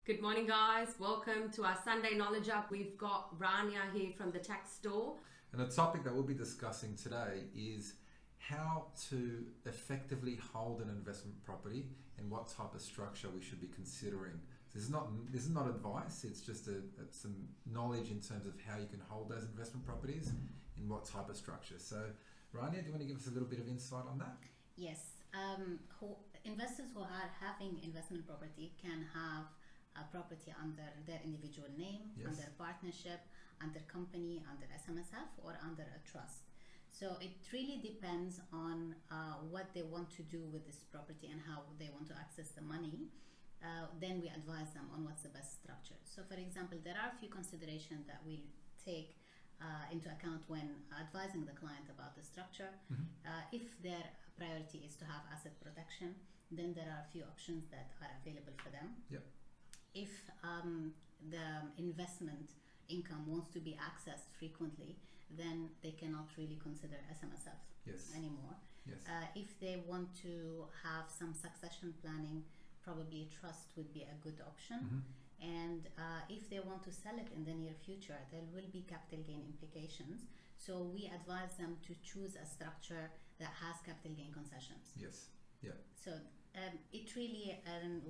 Good morning, guys. Welcome to our Sunday Knowledge Up. We've got Rania here from the tax store. And the topic that we'll be discussing today is how to effectively hold an investment property and what type of structure we should be considering. So this is not advice, it's just some knowledge in terms of how you can hold those investment properties in what type of structure. So Rania, do you want to give us a little bit of insight on that? Yes. Investors who are having investment property can have a property under their individual name, Yes. under partnership, under company, under SMSF, or under a trust. So it really depends on what they want to do with this property and how they want to access the money. Then we advise them on what's the best structure. So for example, there are a few considerations that we take into account when advising the client about the structure. If their priority is to have asset protection, then there are a few options that are available for them. Yep. If the investment income wants to be accessed frequently, then they cannot really consider SMSF Yes. anymore. Yes. If they want to have some succession planning, probably trust would be a good option. And if they want to sell it in the near future, there will be capital gain implications. So we advise them to choose a structure that has capital gain concessions. Yes. Yeah. So it really,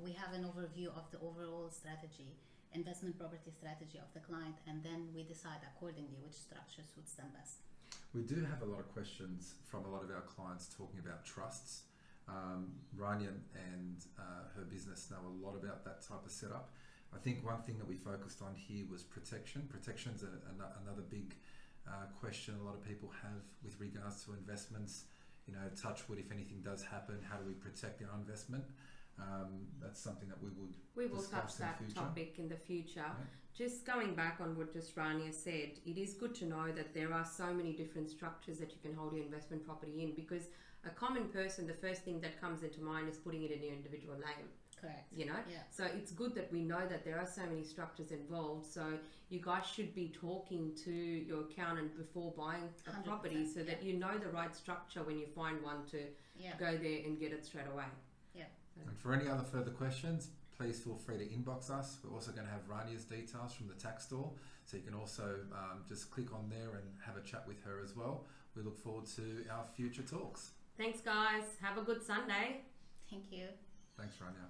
we have an overview of the overall strategy, investment property strategy of the client, and then we decide accordingly which structure suits them best. We do have a lot of questions from a lot of our clients talking about trusts. Rania and her business know a lot about that type of setup. I think one thing that we focused on here was protection. Protection's another big question a lot of people have with regards to investments. You know, touch wood, if anything does happen, how do we protect our investment? That's something that we will touch that topic in the future. Yeah. Just going back on what just Rania said, it is good to know that there are so many different structures that you can hold your investment property in, because a common person, the first thing that comes into mind is putting it in your individual name. Correct. You know, Yeah. so it's good that we know that there are so many structures involved. So you guys should be talking to your accountant before buying a property, so that you know the right structure when you find one to go there and get it straight away. Yeah. And for any other further questions, please feel free to inbox us. We're also going to have Rania's details from the tax store, so you can also just click on there and have a chat with her as well. We look forward to our future talks. Thanks, guys. Have a good Sunday. Thank you. Thanks, Rania.